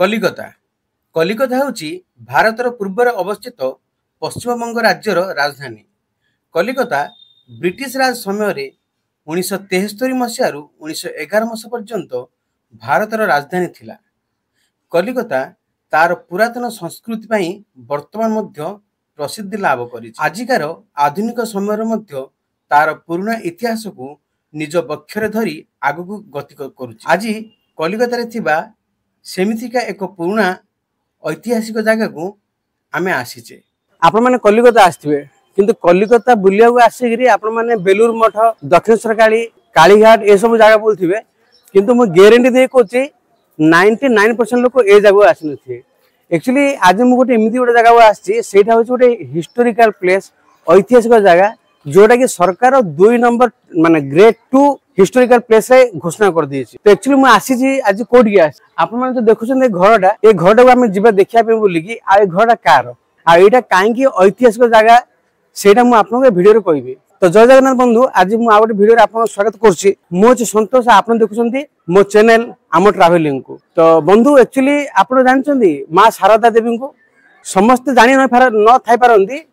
कलिकता कलिकता ହେଉଛି ଭାରତର ପୂର୍ବରେ ଅବସ୍ଥିତ ପଶ୍ଚିମବଙ୍ଗ ରାଜ୍ୟର ରାଜଧାନୀ। କଲିକତା ବ୍ରିଟିଶ ରାଜ ସମୟରେ 1973 ମସିହାରୁ 1911 ମସିହା ପର୍ଯ୍ୟନ୍ତ ଭାରତର ରାଜଧାନୀ ଥିଲା। କଲିକତା ତାର ପୁରାତନ ସଂସ୍କୃତି ପାଇଁ ବର୍ତ୍ତମାନ ମଧ୍ୟ ପ୍ରସିଦ୍ଧି ଲାଭ କରିଛି। ଆଜିକାର ଆଧୁନିକ ସମୟରେ ମଧ୍ୟ ତାର ପୁରୁଣା ଇତିହାସକୁ ନିଜ ବକ୍ଷରେ ଧରି ଆଗକୁ ଗତି କରୁଛି। ଆଜି କଲିକତାରେ ଥିବା ସେମିତିକା ଏକ ପୁରୁଣା ऐतिहासिक जगह को आम आसीचे। आपण मैंने कलिकता आसवे किंतु कलिकता बुलिया आसिक आपण मैंने बेलूर मठ दक्षिणेश्वर काली कालीघाट ये सब जगह बोलते किंतु मु ग्यारंटी दे कहूँ 99% लोक ए जगह आसी न। एक्चुअली आज मुझे गोटे एमती गोटे जगह आसी गोटे हिस्टोरिकल प्लेस ऐतिहासिक जगह जोटा कि सरकार 2 नंबर माने ग्रेड 2 हिस्टोरिकल प्लेस रे घोषणा कर दिए। तो एक्चुअली मु आसी आज कोठी आसी आपण माने तो देखुछन घरटा ए घरटा को आम जिबा देखिया पे बोली कि आ घरटा कार आ एटा काहेकि ऐतिहासिक जगह सेटा मु आपन वीडियो रे कहबी। तो जय जगन्नाथ बंधु आज मु आ गोटे वीडियो रे आपन स्वागत करछि। मो छ संतोष आपण देखुछंती मो चैनल आम ट्रैवलिंग को। तो बंधु एक्चुअली आपण जानचंदी मां शारदा देवी को समस्त जानि न थाई पारंती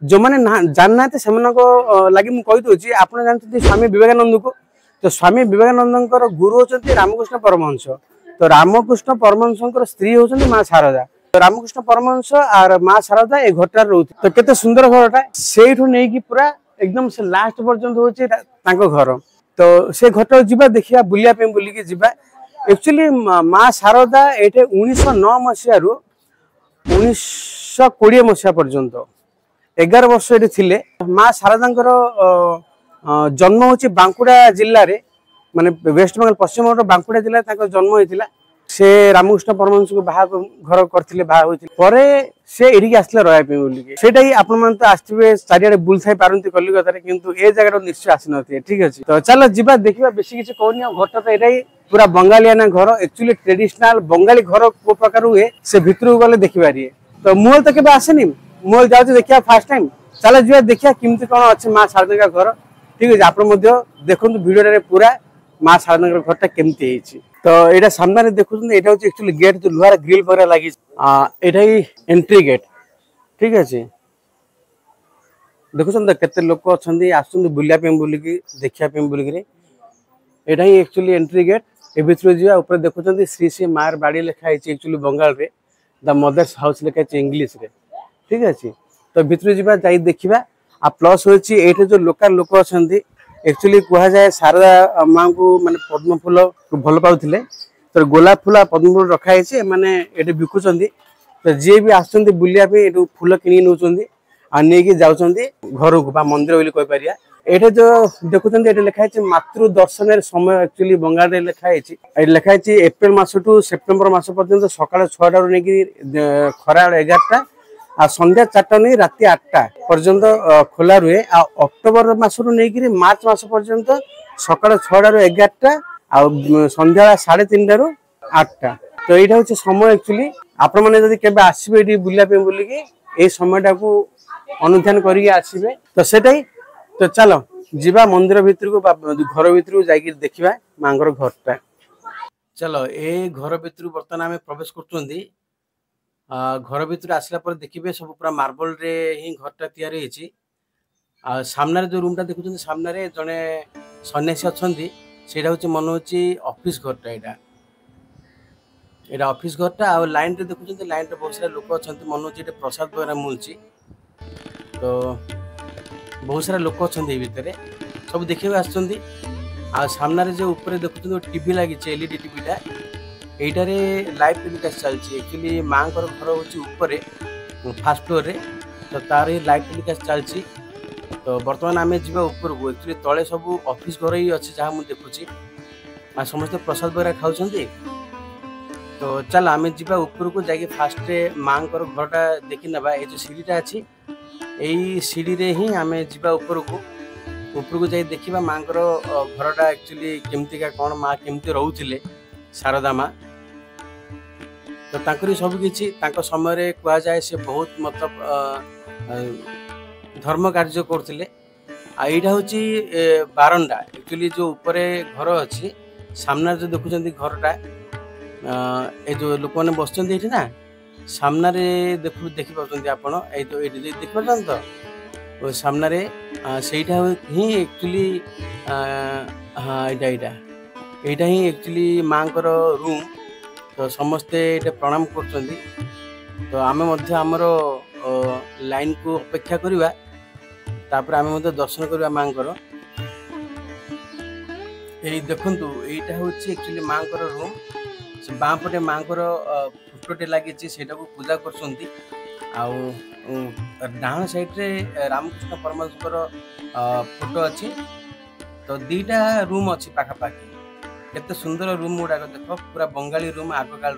जो मैंने जानना से लगी मुझे कही दूसरी आप जानते स्वामी विवेकानंद को। तो स्वामी विवेकानंद गुरु होती रामकृष्ण परमहंस। तो रामकृष्ण परमहंस स्त्री होती माँ शारदा। तो रामकृष्ण परमहंस और माँ शारदा ए घरटार रोचे। तो केते सुंदर घरटा से नहीं पूरा एकदम से लास्ट पर्यंत हूँ घर। तो से घरटा जा देखा बुलिया बुलिकी जा। एक्चुअली माँ शारदा ये 1909 मसीह 1920 मसीहा पर्यंत 11 वर्ष ये थिले। माँ शारदा जन्म होची बांकुड़ा जिल्ला रे माने वेस्ट बेंगल पश्चिम बंग बांकुड़ा जिल्ला जन्म होता। से रामकृष्ण परमहंस को बाहा घर करथिले बाहा होइथिले परे से एडिक आसले रहा पे बोलिके सेटा ही आपण मन तो आस्थिबे चारियाडे बुल थाई पारंती कलिकता रे किंतु ए जगह निश्चय आसी नथि। ठीक अछि तो चलो जिबा देखिबा बेसी किछ कोनी घरटा तो एटाई पूरा बंगालियाना घर एक्चुअली ट्रेडिशनल बंगाली घर को प्रकार हुए से भितरु गले देखिबारिए। तो मोल तो केबे आसेनी मोल जाउछ देखिया फर्स्ट टाइम चलो जी देखिया किमती कौन अच्छे माँ शारदा घर। ठीक है आप देखो वीडियो पूरा माँ शारदा घरटा केमती है। तो यहाँ सामने देखुं यहाँ हूँ एक्चुअली गेट जो लुहार ग्रिल वगैरह लगी यहाँ एंट्री गेट। ठीक अच्छे देखुन तो केते लोक अच्छा बुलिया बुलिकी देखा बुलिक यहाँ एक्चुअली एंट्री गेट ए भर जा ऊपर देखुं श्री श्री मार बाड़ी लिखाई एक्चुअली बंगाल रे द मदर्स हाउस लिखाई इंग्लिश रे। ठीक अच्छे तो भर जा देखा आ प्लस हो जो लोकल लोक अच्छा एक्चुअली कह जाए शारदा माँ को माने पद्म फूल भल पाते। तो गोलाप फूल पद्म फूल रखाई मैंने ये बिकुंट। तो जी भी आसुँच बुलिया फूल कि नहीं जाऊँ घर को मंदिर बोली कहीपर। ये जो देखुं ये लिखाई मातृ दर्शन समय एक्चुअली बंगाल रे लिखाई लिखाई एप्रिल मस टू सेप्टेम्बर मस पर्यंत सकाल 6टा नहीं खरा 11टा आ संध्या 4टा नहीं राति 8टा पर्यंत खोला रुए। आ अक्टोबर मासरू नहीं मार्च मास पर्यंत सकाल 6टा 11टा आ संध्या 3:30 रु 8टा। तो यहाँ हूँ समय एक्चुअली आपण मैंने जब केबे आसबे ये बुलिया बोलिकी ये समयटा को अनुध्यान करके आसबे। तो सेटाई तो चलो जीवा मंदिर भितर को घर भितर को जाकि देखा माँ घरटा। चलो ये घर भितर बर्तमान आम प्रवेश कर घर भितर आसला पर देखिए सब पूरा मार्बल रे ही घरटा तैयारी होती। सामने जो रूमटा देखुं सामने जड़े सन्यासी अच्छा से हूँ मन हो ऑफिस घरटा यहाँ ऑफिस घरटा आ लाइन रे देखुं लाइन रे बहुत सारा लोक अच्छा मन हो प्रसाद वगैरह मिलूँ। तो बहुत सारा लोक अच्छा भितर सब देखा आमने जो ऊपर देखुं टीवी लगी एलईडी टीवीटा यहीटार लाइव टेलीकास्ट चलती। एक्चुअली माँ घर हूँ फास्ट फ्लोर रे तो तार लाइव टेलीकास्ट चलती। तो बर्तमान आम जा ऊपर को एक्चुअली तले सब ऑफिस घर ही अच्छे जहाँ मुझे देखुची समस्त प्रसाद वगैरह खाऊँ। तो चल आम जा ऊपर को जाकि फास्ट माँ घरटा देखी ना ये जो सीढ़ीटा अच्छी यही सीढ़ी रे ही आम जा ऊपर को जाए देखा माँ घरटा एक्चुअली केमतिका कौन माँ केमती रोले शारदा माँ। तो तांकरी सब किछि समय कह जाए से बहुत मतलब धर्म कार्य करते। यहाँ हूँ बारंडा एक्चुअली जो ऊपर घर अच्छी सामने जो देखुं घरटा ए जो लोक मैंने बस ना सामने देखिए आप देखिए तो सामने सेटा ही एक्चुअली हाँ यहाँ ही एक्चुअली माँ रूम तो समस्ते ये प्रणाम कर तो आम आमर लाइन को अपेक्षा करवा तापर आम दर्शन करवा माँ यही देखु यहाँ हूँ एक्चुअली माँ रूम से बाँपटे माँ फोटोटे लगी से पूजा कर डाण साइड्रे रामकृष्ण परमहंसर फोटो अच्छी तो दीटा रूम अच्छी पाखापाखि केते सुंदर रूम गुड़ाक देख पूरा बंगाली रूम आग काल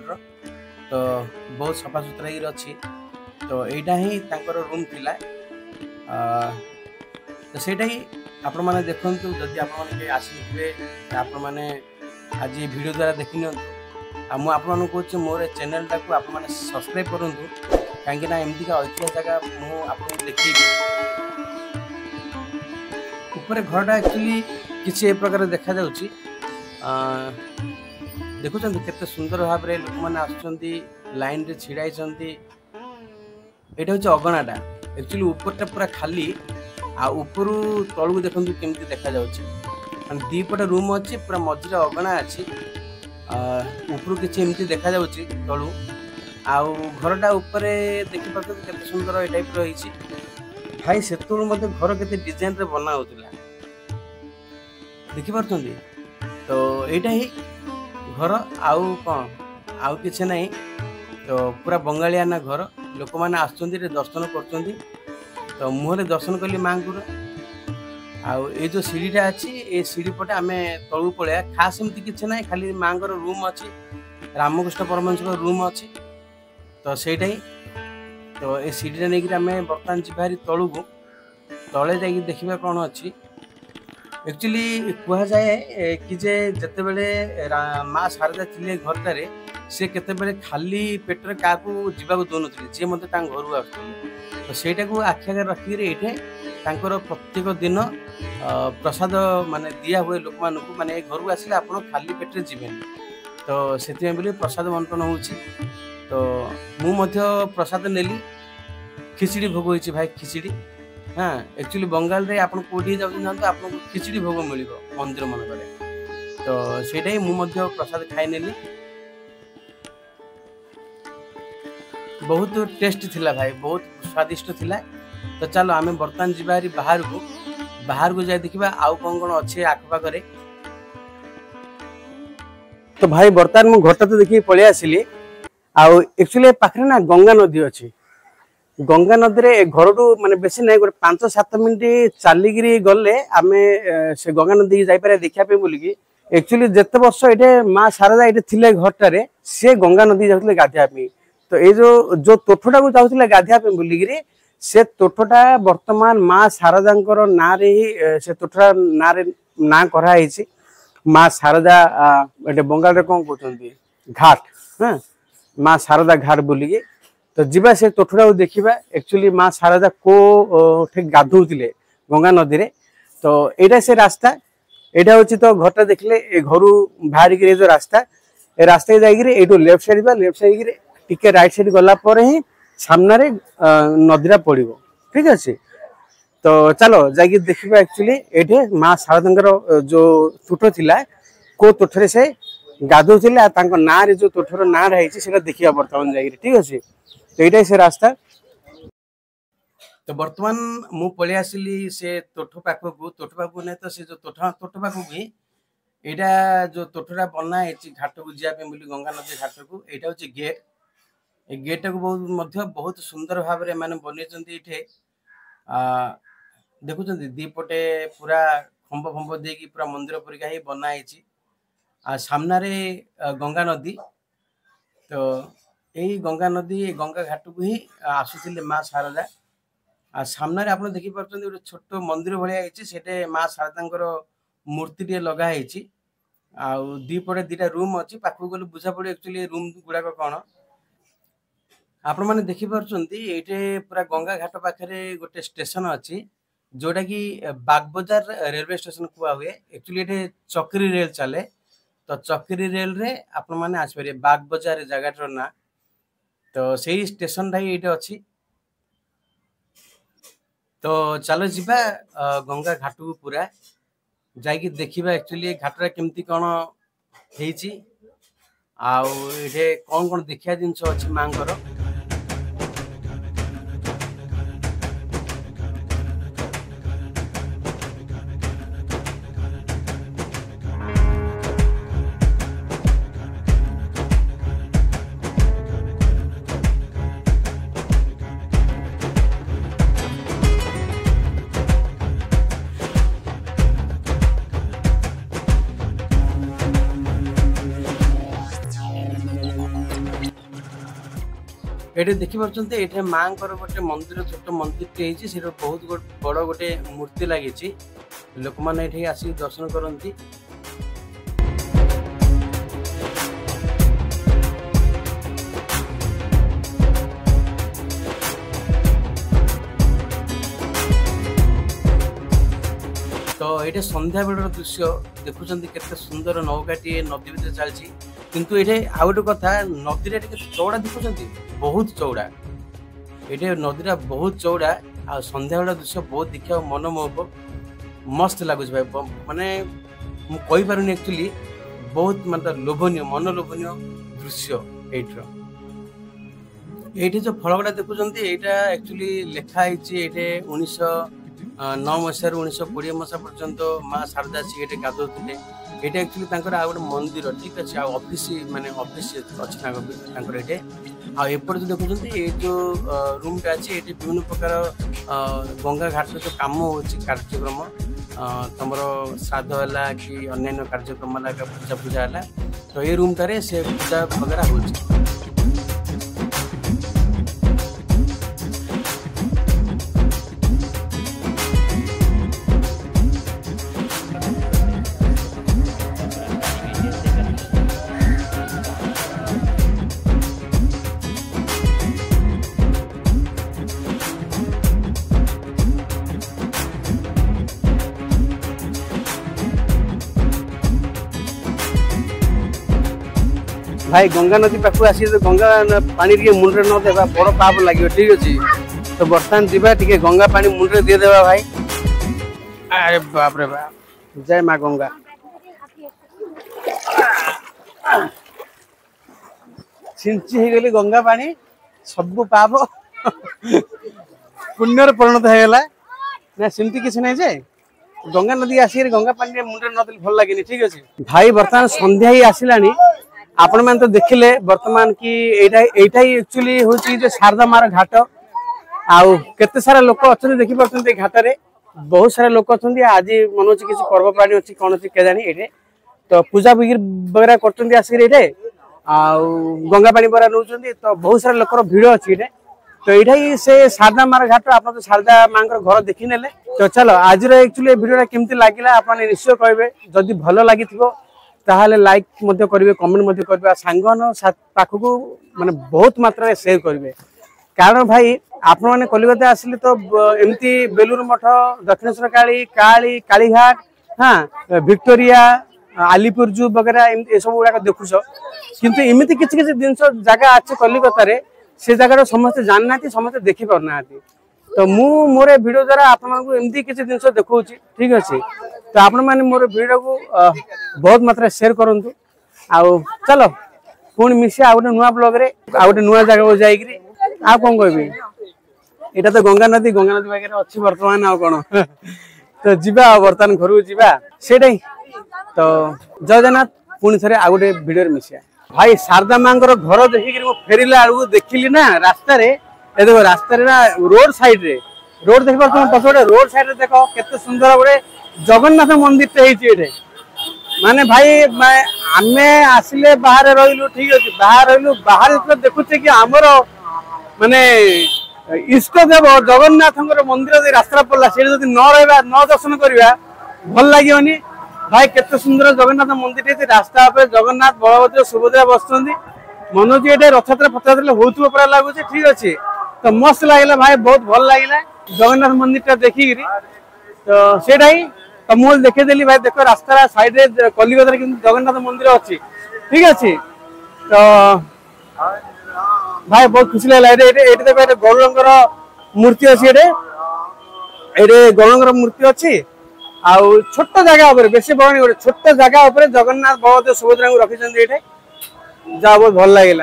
तो बहुत सफा सुतरा ही अच्छी तो यहाँ ही रूम थिला तो सेटा ही आपण मैंने देखु जदि आसवे आपण मैंने आज वीडियो द्वारा देखी मुझे आपको कहूँ मोर चैनल टाक आप सब्सक्राइब करूँ कहीं एमती ऐतिहासिक जगह मुझे देखी ऊपर घरटा एक्चुअली किसी प्रकार देखा जाउची देखुं केते सुंदर भाव में लोक मैंने आसुँच लाइन रे छिड़ाई यहाँ हूँ अगणाटा एक्चुअली ऊपरटा पूरा खाली आपर तलू देखो केमती देखा दीपटे रूम अच्छी पूरा मझे अगणा अच्छी ऊपर किसी एमती देखा तलू आउ घरटा ऊपर देखिए केते सुंदर ये टाइप रही भाई से घर के डिजाइन रे बना होता देखिपी तो यहाँ ही घर आउ कौन आउ कि ना तो पूरा बंगालियाना घर लोक मैंने आसुँच दर्शन कर तो मुहरे दर्शन कली माँ को आउ ये जो सीढ़ीटा अच्छी ये सीढ़ी पटे आम तलू पलैया खास एमती किसी ना खाली माँ रूम अच्छी रामकृष्ण परमहंस रूम अच्छी तो सेटा ही तो ये सीढ़ी नहीं आम बर्तमान जी तलू को तले जा देखा कौन अच्छी एक्चुअली कहुए कि जिते बड़े माँ शारदा थी घरटार सी केते खाली पेटर क्या जावाक दौन जी मत घर आसुले तो सहीटा को आखि आगे रखिक ये प्रत्येक दिन प्रसाद माने दिया हुए लोक मानक माने घर को आसिले आप खाली पेटे जीवे तो से प्रसाद बंटन हो तो मुझे प्रसाद नेली खिचड़ी भोग होती भाई खिचड़ी हाँ एक्चुअली बंगाल रे आप कौटी जाते आपको खिचड़ी भोग मिल मंदिर मानक तो सेटा ही मुझे प्रसाद खाई नेली बहुत टेस्ट थिला भाई बहुत स्वादिष्ट थिला तो चलो आम बर्तमान जी बाहर को जाए देखा आउ कौन कौन अच्छे आखपाखे तो भाई बर्तमान मु घरटा तो देखिए पलि आसिली आउ एक्चुअली पाखे ना गंगा नदी अच्छी गंगा नदी रे घर टू माने बेसी ना गोटे 5-7 मिनट चलिकी गले आम से गंगा नदी जापर देखापी बोलिकी एक्चुअली जिते वर्ष ये माँ शारदा ये थे घरटार सी गंगा नदी जाते गाधेवाई तो ये जो तोठटा को जाते गाधेवाई बोलिकी से तोठटा वर्तमान माँ शारदा ना रे ही से तोठटा ना कराई माँ शारदा ये बंगाल रे कौन कहते घाट हाँ माँ शारदा घाट बोलिकी तो जीवा से तोठटा को देखा एक्चुअली माँ शारदा को गाधौले गंगा नदी रे तो यहाँ से रास्ता यहाँ हूँ तो घरटा देखले घर बाहर जो रास्ता ए रास्ता जाइए लेफ्ट साइड टिके राइट साइड गला ही सामने नदीरा पड़ो ठीक अच्छे तो चलो जाकि देखा एक्चुअली ये माँ शारदा जो तोठ थिला को तोठरे से गाधौले ना रे जो तोठर ना रही देखा बर्तमान जाइए ठीक अच्छे तो यहाँ से रास्ता तो बर्तमान मु पलि आसिली से तोठ पाखक नहीं तो से जो तोठ पाखक भी यहाँ जो तोठटा बना घाट को जावाई गंगा नदी घाट को यहाँ हूँ गेट ए गेटा को बहुत सुंदर भाव में मैंने बनई देखुं दीपटे पूरा खंब फंब दे पूरा मंदिर परिका ही बनाई सामने गंगा नदी तो यही गंगा नदी गंगा घाट को ही आसुले माँ शारदा आ सामने आप देखिए गोटे छोट मंदिर भाई माँ शारदा मूर्ति टे लगाई दीपटे दीटा रूम अच्छी पाखक गले बुझा पड़े एक्चुअली रूम गुड़ाक कौन आपण मैंने देखिपे ये पूरा गंगा घाट पाखे गोटे स्टेशन अच्छी जोटा कि बागबजार रेलवे स्टेशन कुआ हुए एक्चुअली ये चक्री रेल चले तो चक्री रेल रे आपण माने आसपारे बाग बजार जगह ना तो सही स्टेशन ये अच्छी। तो चलो जीवा गंगा घाट को पूरा जाकि देखा एक्चुअली घाटा केमती कौन होती कौन कौन देखा जिनस अच्छी माँ ये देखिए ये माँ गोटे मंदिर छोट मंदिर बहुत बड़ गोटे मूर्ति लगी लोक मैंने आसिक दर्शन करती। तो ये संध्या बेल दृश्य देखुं केते सुंदर नौकाटी नदी भीतर चलती किंतु ये आउ गोटे कथा नदी चौड़ा देखुं बहुत चौड़ा ये नदीटा बहुत चौड़ा आ संध्या बेल दृश्य बहुत देखा मनमोहक मस्त लगुच भाई माने मुझे पारे एक्चुअली बहुत मतलब लोभनीय मनोलोभनीय दृश्य ये जो फलगुड़ा देखुं यहाँ एक्चुअली लिखाई 1909 मसीह 1920 मसीहा पर्यंत माँ शारदा सी ये गाधुले ये एक्चुअली गोटे मंदिर ठीक अच्छे ऑफिस माने ऑफिस अच्छे आपर जो देखुं ये जो रूमटा अच्छे ये विभिन्न प्रकार गंगा घाट जो कम हो कार्यक्रम तुम श्राद्ध है कि अन्य कार्यक्रम पूजा पूजा है तो ये रूमटारे से पूजा वगैरह हो। भाई गंगा नदी पाखु आसी गंगा पानी मुंडे न देवा बड़ पाप लगे ठीक अच्छे। तो बर्तमान जीवा टे गंगा पानी मुंडे दे देवा भाई। अरे बाप रे बाप जय माँ गंगा। छिंची हो गली गंगा पानी सब पाप पुण्यर परिणत होगा ना सेमती किसी ना जे गंगा नदी आसिक गंगा पानी मुंडे न भल लगे ठीक अच्छे। भाई बर्तमान संध्या ही आसलानी आपण मैंने तो देखिले बर्तमान की एटा ही एक्चुअली हूँ जो शारदा मार घाट आउ केते सारा लोक अच्छा देखी पार्टी घाट रे बहुत सारा लोक अच्छा आज मन हो किसी पर्वपाणी अच्छी कौन अच्छी क्या जानी ये तो पूजा वगैरह कर आसिक ये गंगा पानी बरा नौ तो बहुत सारा लोकर भिड़ अच्छी ये तो यहाँ ही से शारदा मार घाट आप तो शारदा माँ घर देखी ने तो चलो आज एक्चुअली भिडियो केमती लगे आप निश्चय कहे जदि भल लगी ताहले लाइक करेंगे कमेंट करेंगे सांग पाखक माने बहुत मात्रा शेयर करेंगे कारण भाई आपण मैंने कलिकता आसिले तो एमती बेलूर मठ दक्षिणेश्वर काली काली कालीघाट हाँ विक्टोरिया आलीपुर जू वगैरह ये सब गुड़ाक देखुच किंतु एमती किसी जिन जगह अच्छे कलिकतार से जगह समस्ते जाना समस्ते देखी पारना तो मु मोर वीडियो द्वारा आपमती किसी जिन देखा ठीक अच्छे। तो आपण मैंने मोर वीडियो को बहुत मात्रा शेयर करूँ आउ चलो पुणी मिसे आ गए नुआ ब्लॉग रे आ गए नुआ जगह जाकि आ कौन कहबी यहाँ तो गंगा नदी वगैरह अच्छी बर्तमान आ कौन तो जीवा बर्तमान घर को जीवा से तो जय जगन्नाथ पुणी थे आ गए वीडियो मिसिया भाई शारदा माँ घर देखिक फेरला आड़ देखिली ना रास्ता देखो रास्ता रोड साइड रे रोड देख पछे रोड साइड रे देखो केते सुंदर गोटे जगन्नाथ मंदिर माने भाई आमे आसिले बाहर रहिलु ठीक अछि बाहर रहिलु बाहर देखुचे कि आमर माने इष्ट देव जगन्नाथ मंदिर रास्ता पड़ला से न रहा न दर्शन करवा भल लगे भाई केते सुंदर जगन्नाथ मंदिर रास्ता जगन्नाथ बलभद्र सुभद्रा बसुँच मनोज ये रथयात्रा फथयात्रा होता पूरा लगुच ठीक अच्छे तो मस्त लगे भाई बहुत भल लगे जगन्नाथ मंदिर देखिक तो सेटा ही तुमको देखेदेली भाई देख रास्ता साइड रे कलिकता जगन्नाथ मंदिर अच्छी ठीक अच्छे तो भाई बहुत खुशी लगे ये देखो गौरंगर मूर्ति अच्छी ये गौरंगर मूर्ति अच्छी आउ छोट जगह बेसी बड़ नहीं छोट जगह जगन्नाथ बलदेव सुभद्रा को रखी जा बहुत भल लगे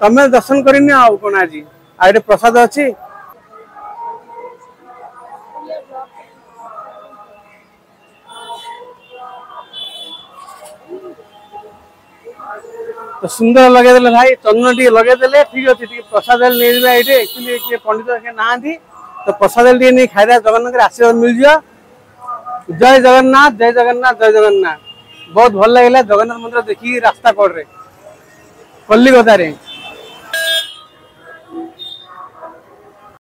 तमें दर्शन करनी आ कौन आज आ प्रसाद अच्छी तो सुंदर लगे भाई चंदन टी लगे ठीक अच्छे प्रसाद एक्चुअली पंडित ना तो प्रसाद नहीं खाई जगन्नाथ आशीर्वाद मिल जाए जय जगन्नाथ जय जगन्नाथ जय जगन्नाथ बहुत भल लगे जगन्नाथ मंदिर देखिए रास्ता कड़े कलिकतार।